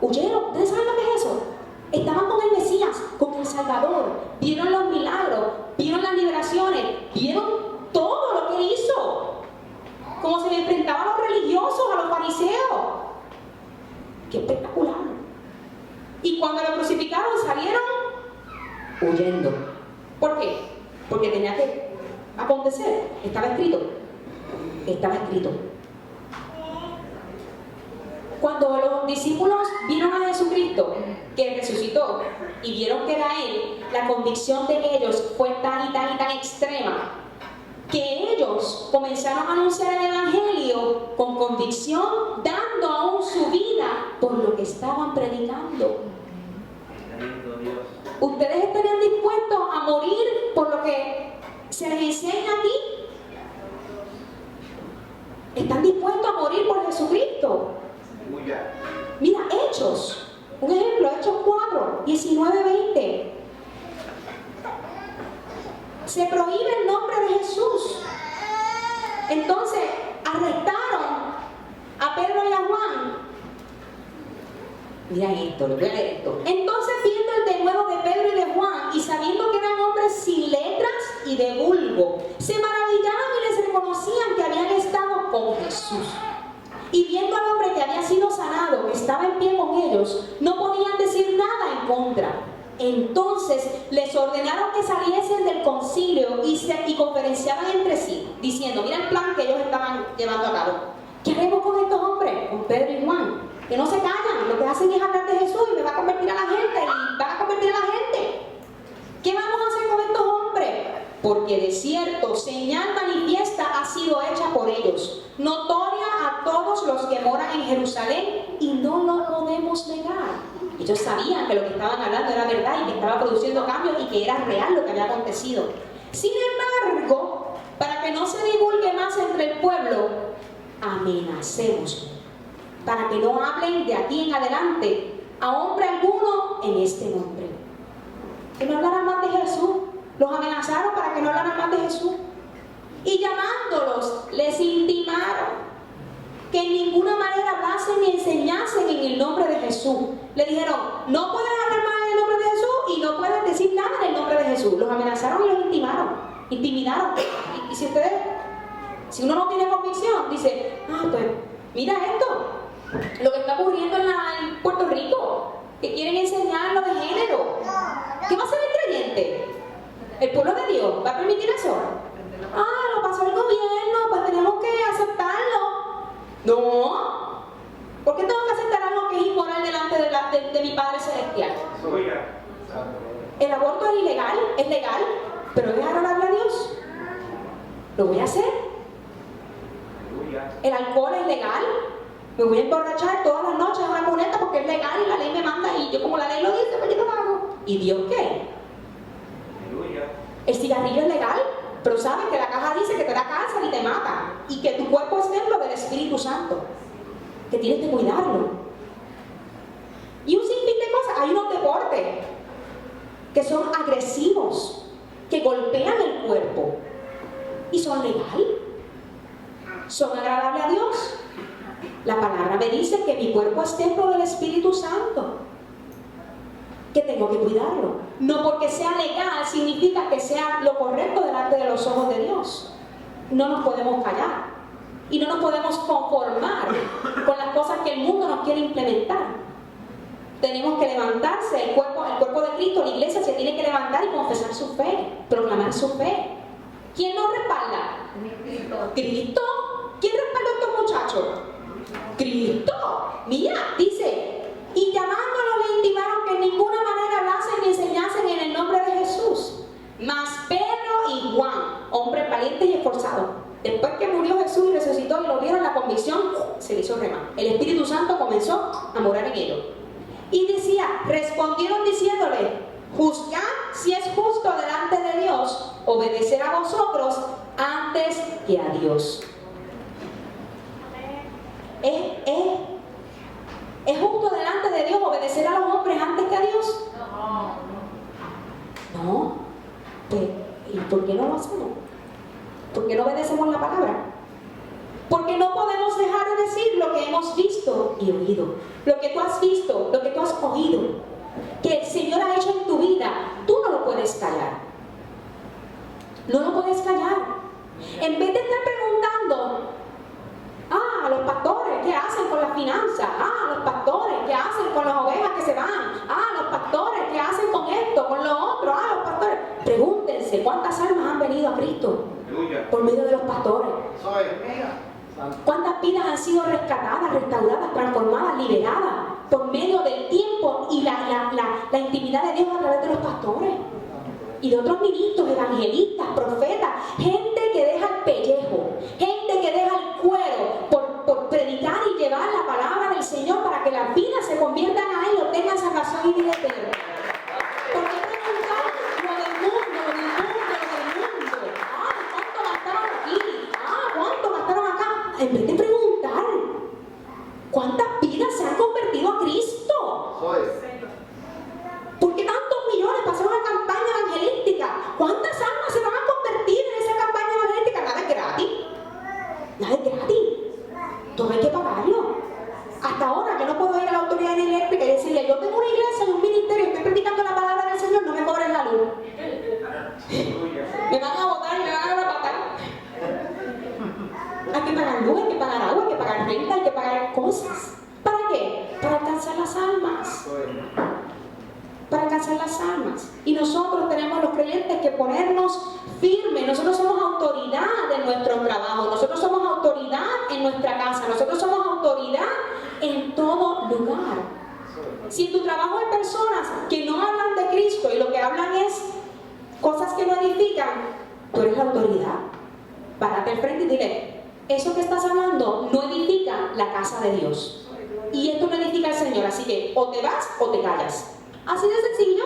¿Ustedes saben lo que es eso? Estaban con el Mesías, con el Salvador, vieron los milagros, vieron las liberaciones, vieron todo lo que Él hizo. Cómo se le enfrentaba a los religiosos, a los fariseos. ¡Qué espectacular! Y cuando lo crucificaron salieron huyendo. ¿Por qué? Porque tenía que acontecer. Estaba escrito. Estaba escrito. Cuando los discípulos vieron a Jesucristo, que resucitó, y vieron que era Él, la convicción de ellos fue tan y tan y tan extrema, que ellos comenzaron a anunciar el Evangelio con convicción, dando aún su vida por lo que estaban predicando. ¿Ustedes estarían dispuestos a morir por lo que se les enseña aquí? ¿Están dispuestos a morir por Jesucristo? Mira, Hechos, un ejemplo, Hechos 4, 19, 20. Se prohíbe el nombre de Jesús. Entonces arrestaron a Pedro y a Juan. Mira esto, les voy a leer esto. Entonces, viendo el denuedo de Pedro y de Juan, y sabiendo que eran hombres sin letras y de vulgo, se maravillaban y les reconocían que habían estado con Jesús. Y viendo al hombre que había sido sanado, que estaba en pie con ellos, no podían decir nada en contra. Entonces les ordenaron que saliesen del concilio y conferenciaban entre sí, diciendo: mira el plan que ellos estaban llevando a cabo. ¿Qué haremos con estos hombres? Con Pedro y Juan, que no se callan, lo que hacen es hablar de Jesús y me va a convertir a la gente y van a convertir a la gente. ¿Qué vamos a hacer con estos hombres? Porque de cierto señal manifiesta ha sido hecha por ellos, notoria a todos los que moran en Jerusalén y no lo podemos negar. Ellos sabían que lo que estaban hablando era verdad y que estaba produciendo cambios y que era real lo que había acontecido. Sin embargo, para que no se divulgue más entre el pueblo, amenacemos para que no hablen de aquí en adelante a hombre alguno en este nombre. Que no hablaran más de Jesús. Los amenazaron para que no hablaran más de Jesús. Y llamándolos, les intimaron que en ninguna manera hablasen ni enseñasen en el nombre de Jesús. Le dijeron, no pueden hablar más en el nombre de Jesús y no pueden decir nada en el nombre de Jesús. Los amenazaron y los intimidaron. Y si uno no tiene convicción, dice, pues mira esto, lo que está ocurriendo en Puerto Rico, que quieren enseñar lo de género. ¿Qué va a hacer el creyente? ¿El pueblo de Dios va a permitir eso? Lo pasó el gobierno, pues tenemos que aceptarlo. No. ¿Por qué tengo que aceptar algo que es inmoral delante de mi Padre Celestial? El aborto es ilegal, es legal, pero es agradable a Dios. Lo voy a hacer. El alcohol es legal. Me voy a emborrachar todas las noches en una cuneta porque es legal y la ley me manda y yo como la ley lo dice, pues yo lo hago. ¿Y Dios qué? El cigarrillo es legal, pero sabes que la caja dice que te da cáncer y te mata y que tu cuerpo es templo del Espíritu Santo, que tienes que cuidarlo. Y un sinfín de cosas. Hay unos deportes que son agresivos, que golpean el cuerpo y son legales, son agradables a Dios. La palabra me dice que mi cuerpo es templo del Espíritu Santo, que tengo que cuidarlo. No porque sea legal significa que sea lo correcto delante de los ojos de Dios. No nos podemos callar y no nos podemos conformar con las cosas que el mundo nos quiere implementar. Tenemos que levantarse, el cuerpo de Cristo, la iglesia se tiene que levantar y confesar su fe, proclamar su fe. ¿Quién nos respalda? Cristo. ¿Quién respaldó a estos muchachos? Cristo. Mira, dice, y llamándolo le intimaron que en ninguna manera hablasen ni enseñasen en el nombre de Jesús. Mas Pedro y Juan, hombres valientes y esforzados, después que murió Jesús y resucitó y lo vieron, la convicción se le hizo rema. El Espíritu Santo comenzó a morar en ellos. Y decía, respondieron diciéndole, juzgad si es justo delante de Dios obedecer a vosotros antes que a Dios. ¿Es justo delante de Dios obedecer a los hombres antes que a Dios? No. Pues, ¿y por qué no lo hacemos? ¿Por qué no obedecemos la palabra? Porque no podemos dejar de decir lo que hemos visto y oído. Lo que tú has visto, lo que tú has oído, que el Señor ha hecho en tu vida, tú no lo puedes callar. No lo puedes callar. En vez de estar preguntando, a los pastores, ¿qué hacen con las finanzas? A los pastores, ¿qué hacen con las ovejas que se van? A los pastores, ¿qué hacen con esto, con lo otro? A los pastores. Pregúntense, ¿cuántas almas han venido a Cristo por medio de los pastores? ¿Cuántas vidas han sido rescatadas, restauradas, transformadas, liberadas por medio del tiempo y la intimidad de Dios a través de los pastores? Y de otros ministros, evangelistas, profetas, gente que deja el pellejo, gente que deja el cuero por predicar y llevar la palabra del Señor para que las vidas se conviertan a Él, obtengan salvación y vida eterna. ¿Por qué preguntar lo del mundo? ¿Cuánto gastaron aquí? ¿Cuánto gastaron acá? En vez de preguntar, ¿cuántas vidas se han convertido a Cristo? ¿Por qué tantos millones para hacer una campaña evangelística? ¿Cuántas almas se van a convertir en esa campaña evangelística? Nada es gratis. Nada es gratis. Todo hay que pagarlo. Hasta ahora yo no puedo ir a la autoridad eléctrica y decirle, yo tengo una iglesia y un ministerio, estoy predicando la palabra del Señor, no me cobren la luz. Me van a botar, me van a matar. Hay que pagar luz, hay que pagar agua, hay que pagar renta, hay que pagar cosas. ¿Para qué? Para alcanzar las almas. Para alcanzar las almas. Y nosotros tenemos, los creyentes, que ponernos firmes. Nosotros somos autoridad en nuestro trabajo, nosotros somos autoridad en nuestra casa, nosotros somos autoridad en todo lugar. Si en tu trabajo hay personas que no hablan de Cristo y lo que hablan es cosas que no edifican, tú eres la autoridad. Párate al frente y dile, eso que estás hablando no edifica la casa de Dios. Y esto no edifica al Señor, así que o te vas o te callas. Así de sencillo.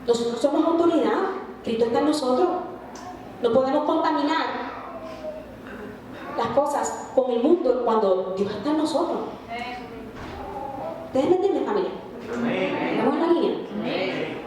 Nosotros somos autoridad, Cristo está en nosotros. No podemos contaminar las cosas con el mundo cuando Dios está en nosotros. ¿Ustedes me entienden, familia? ¿Estamos en la línea?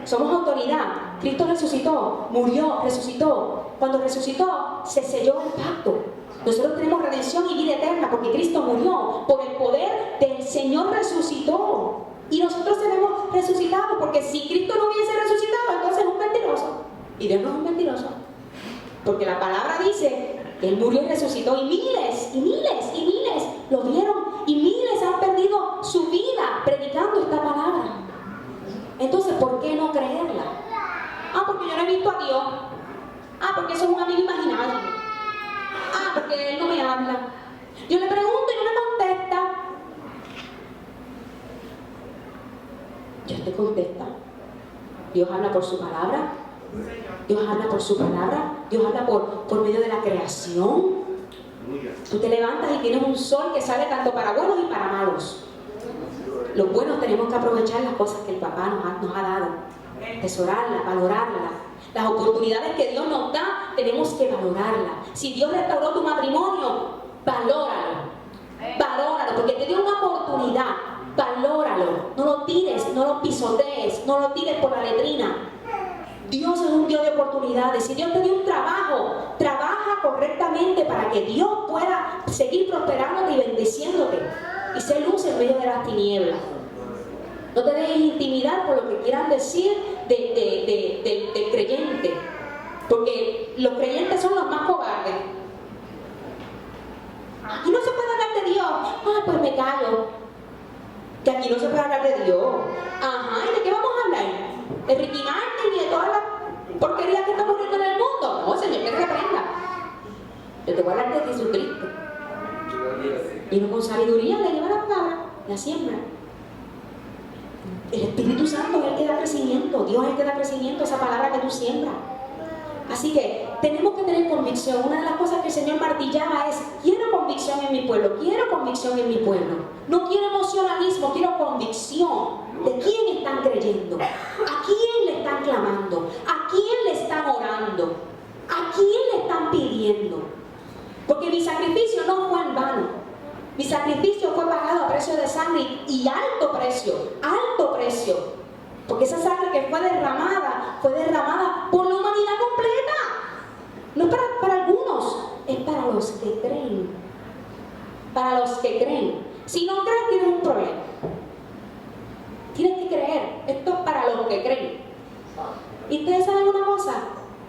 Somos autoridad. Cristo resucitó, murió, resucitó. Cuando resucitó, se selló el pacto. Nosotros tenemos redención y vida eterna porque Cristo murió. Por el poder del Señor resucitó. Y nosotros seremos resucitados porque si Cristo no hubiese resucitado, entonces es un mentiroso. Y Dios no es un mentiroso. Porque la palabra dice que Él murió y resucitó. Y miles, y miles, y miles lo vieron. Y miles han perdido su vida predicando esta palabra. Entonces, ¿por qué no creerla? Ah, porque yo no he visto a Dios. Ah, porque eso es un amigo imaginario. Ah, porque Él no me habla. Yo le pregunto y no me contesta. Dios te contesta. Dios habla por su palabra. Dios habla por su palabra. Dios habla por medio de la creación. Tú te levantas y tienes un sol que sale tanto para buenos y para malos. Los buenos tenemos que aprovechar las cosas que el papá nos ha dado. Tesorarlas, valorarlas. Las oportunidades que Dios nos da, tenemos que valorarlas. Si Dios restauró tu matrimonio, valóralo. Valóralo, porque te dio una oportunidad. Valóralo. No lo tires, no lo pisotees, no lo tires por la letrina. Dios es un Dios de oportunidades. Si Dios te dio un trabajo, trabaja correctamente para que Dios pueda seguir prosperándote y bendiciéndote y ser luz en medio de las tinieblas. No te dejes intimidar por lo que quieran decir del creyente, porque los creyentes son los más cobardes. Aquí no se puede hablar de Dios. Ah, pues me callo. Que aquí no se puede hablar de Dios. Ajá, ¿y de qué vamos a hablar? ¿De Ricky Martin y de toda la porquería que está ocurriendo en el mundo? No, Señor, que reprenda. Yo te voy a hablar de Jesucristo. Y uno con sabiduría le lleva la palabra, la siembra. El Espíritu Santo es el que da crecimiento. Dios es el que da crecimiento, esa palabra que tú siembras. Así que tenemos que tener convicción. Una de las cosas que el Señor martillaba es: quiero convicción en mi pueblo, quiero convicción en mi pueblo. No quiero emocionalismo, quiero convicción. ¿De quién están creyendo? ¿A quién le están clamando? ¿A quién le están orando? ¿A quién le están pidiendo? Porque mi sacrificio no fue en vano. Mi sacrificio fue pagado a precio de sangre y alto precio, alto precio. Porque esa sangre que fue derramada por la humanidad completa. No es para algunos, es para los que creen. Para los que creen. Si no crees, tienes un problema. Tienes que creer. Esto es para los que creen. ¿Y ustedes saben una cosa?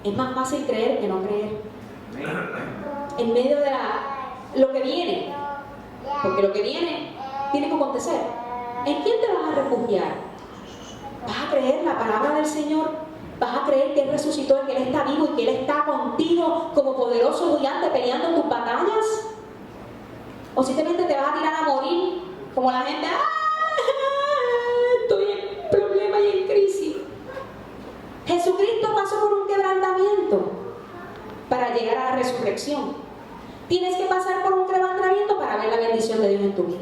Es más fácil creer que no creer. En medio de lo que viene. Porque lo que viene tiene que acontecer. ¿En quién te vas a refugiar? ¿Vas a creer la palabra del Señor? ¿Vas a creer que Él resucitó y que Él está vivo y que Él está contigo como poderoso gigante peleando tus batallas? ¿O simplemente te vas a tirar a morir como la gente? Estoy en problema y en crisis. Jesucristo pasó por un quebrantamiento para llegar a la resurrección. Tienes que pasar por un quebrantamiento para ver la bendición de Dios en tu vida.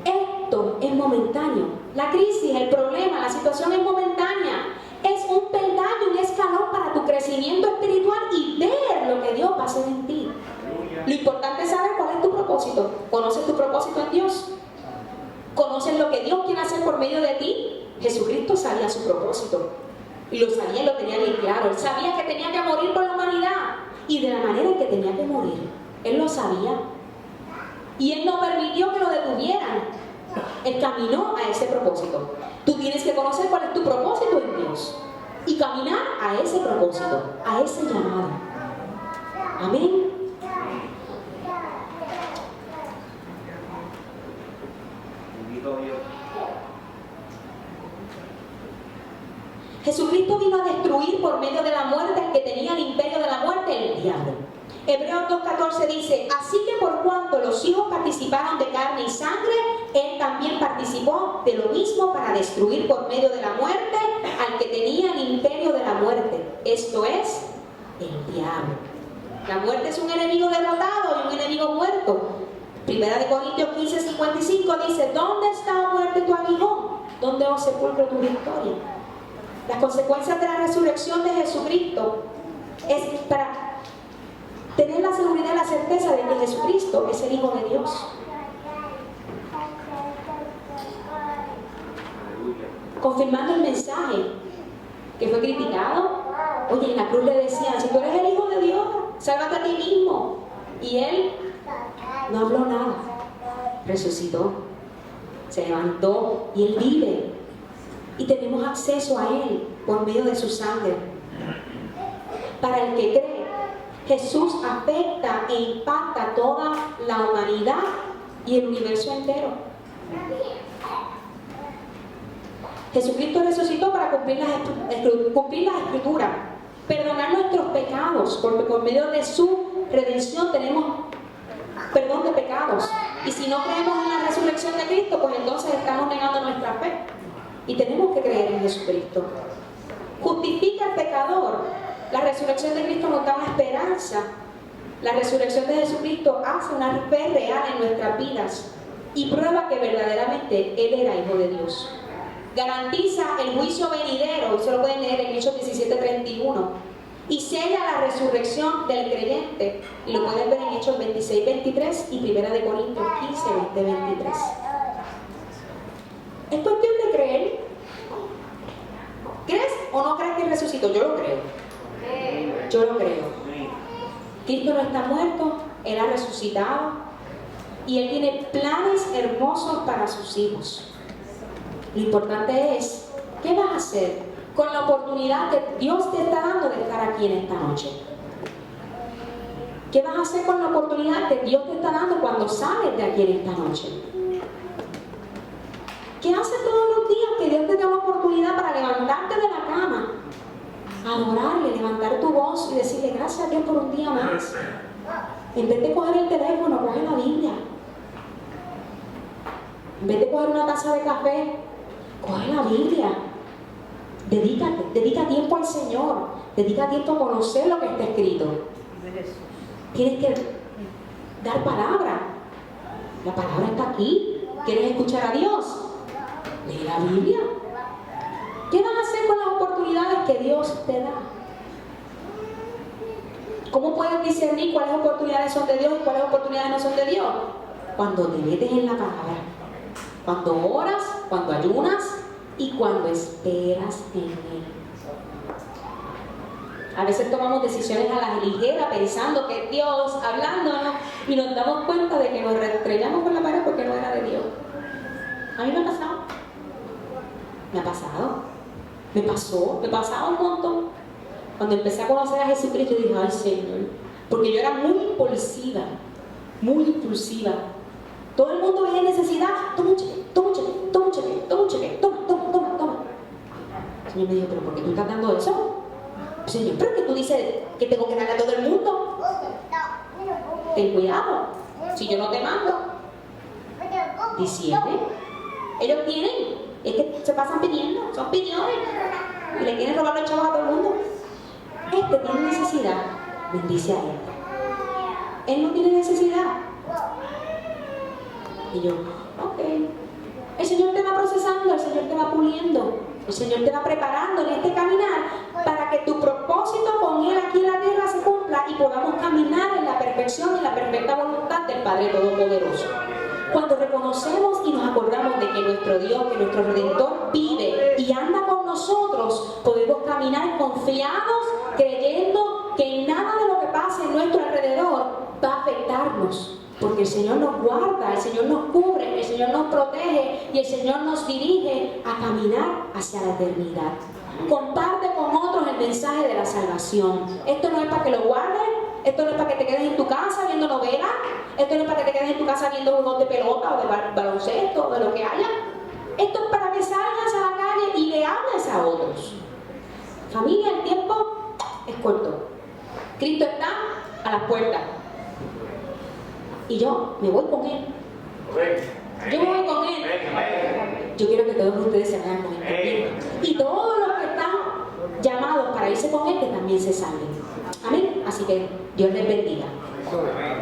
Esto es momentáneo. La crisis, el problema, la situación es momentánea. Es un peldaño, un escalón para tu crecimiento espiritual y ver lo que Dios va a hacer en ti. Lo importante es saber cuál es tu propósito. ¿Conoces tu propósito en Dios? ¿Conoces lo que Dios quiere hacer por medio de ti? Jesucristo sabía su propósito. Y lo sabía y lo tenía bien claro. Él sabía que tenía que morir por la humanidad. Y de la manera en que tenía que morir. Él lo sabía. Y Él no permitió que lo detuvieran. Él caminó a ese propósito. Tú tienes que conocer cuál es tu propósito en Dios. Y caminar a ese propósito, a ese llamado. Amén. Jesucristo vino a destruir por medio de la muerte al que tenía el imperio de la muerte, el diablo. Hebreos 2.14 dice: así que por cuanto los hijos participaron de carne y sangre, Él también participó de lo mismo para destruir por medio de la muerte al que tenía el imperio de la muerte, esto es, El diablo. La muerte es un enemigo derrotado y un enemigo muerto. Primera de Corintios 15:55 dice: ¿dónde está, oh muerte, tu aguijón? ¿Dónde, oh sepulcro, tu victoria? Las consecuencias de la resurrección de Jesucristo es para tener la seguridad y la certeza de que Jesucristo es el Hijo de Dios. Confirmando el mensaje que fue criticado. Oye, en la cruz le decían: si tú eres el Hijo de Dios, sálvate a ti mismo. Y él no habló nada. Resucitó, se levantó y él vive. Y tenemos acceso a él por medio de su sangre. Para el que cree, Jesús afecta e impacta a toda la humanidad y el universo entero. Jesucristo resucitó para cumplir las escrituras, perdonar nuestros pecados, porque por medio de su redención tenemos perdón de pecados. Y si no creemos en la resurrección de Cristo, pues entonces estamos negando nuestra fe. Y tenemos que creer en Jesucristo. Justifica al pecador. La resurrección de Cristo nos da una esperanza. La resurrección de Jesucristo hace una fe real en nuestras vidas y prueba que verdaderamente Él era Hijo de Dios. Garantiza el juicio venidero, eso lo pueden leer en Hechos 17:31, y sella la resurrección del creyente, y lo pueden ver en Hechos 26:23 y 1 de Corintios 15:20-23. Es cuestión de creer. ¿Crees o no crees que Él resucitó? Yo lo creo. Yo lo creo. Cristo no está muerto, Él ha resucitado y Él tiene planes hermosos para sus hijos. Lo importante es, ¿qué vas a hacer con la oportunidad que Dios te está dando de estar aquí en esta noche? ¿Qué vas a hacer con la oportunidad que Dios te está dando cuando sales de aquí en esta noche? ¿Qué haces todos los días que Dios te da una oportunidad para levantarte de la cama, adorarle, levantar tu voz y decirle gracias a Dios por un día más? En vez de coger el teléfono, coge la Biblia. En vez de coger una taza de café, coge la Biblia. Dedica tiempo al Señor. Dedica tiempo a conocer lo que está escrito. Tienes que dar palabra. La palabra está aquí. ¿Quieres escuchar a Dios? Lee la Biblia. ¿Qué vas a hacer con las oportunidades que Dios te da? ¿Cómo puedes discernir cuáles oportunidades son de Dios y cuáles oportunidades no son de Dios? Cuando te metes en la palabra, cuando oras, cuando ayunas y cuando esperas en Él. A veces tomamos decisiones a la ligera pensando que es Dios hablándonos y nos damos cuenta de que nos estrellamos con la pared porque no era de Dios. A mí me ha pasado. Me ha pasado. Me pasaba un montón. Cuando empecé a conocer a Jesucristo dije, ay Señor, porque yo era muy impulsiva. Todo el mundo veía necesidad, toma un cheque, toma. El Señor me dijo, pero ¿por qué tú estás dando eso? Señor, pero que tú dices que tengo que darle a todo el mundo. Ten cuidado, si yo no te mando. Diciembre, ellos tienen. Es que se pasan pidiendo, son piñones y le quieren robar los chavos a todo el mundo. Este tiene necesidad, bendice a él. Él no tiene necesidad. Y yo, ok. El Señor te va procesando, el Señor te va puliendo, el Señor te va preparando en este caminar para que tu propósito con Él aquí en la tierra se cumpla y podamos caminar en la perfección y la perfecta voluntad del Padre Todopoderoso. Cuando reconocemos y nos acordamos de que nuestro Dios, que nuestro Redentor vive y anda con nosotros, podemos caminar confiados, creyendo que nada de lo que pase en nuestro alrededor va a afectarnos. Porque el Señor nos guarda, el Señor nos cubre, el Señor nos protege y el Señor nos dirige a caminar hacia la eternidad. Comparte con otros el mensaje de la salvación. Esto no es para que lo guardes. Esto no es para que te quedes en tu casa viendo novelas. Esto no es para que te quedes en tu casa viendo juegos de pelota o de baloncesto o de lo que haya. Esto es para que salgas a la calle y le hables a otros. Familia, el tiempo es corto. Cristo está a las puertas. Y yo me voy con Él. Yo me voy con Él. Yo quiero que todos ustedes se vayan con Él. Y todos los que están llamados para irse con Él, que también se salven. Amén. así que Dios les bendiga. Amén.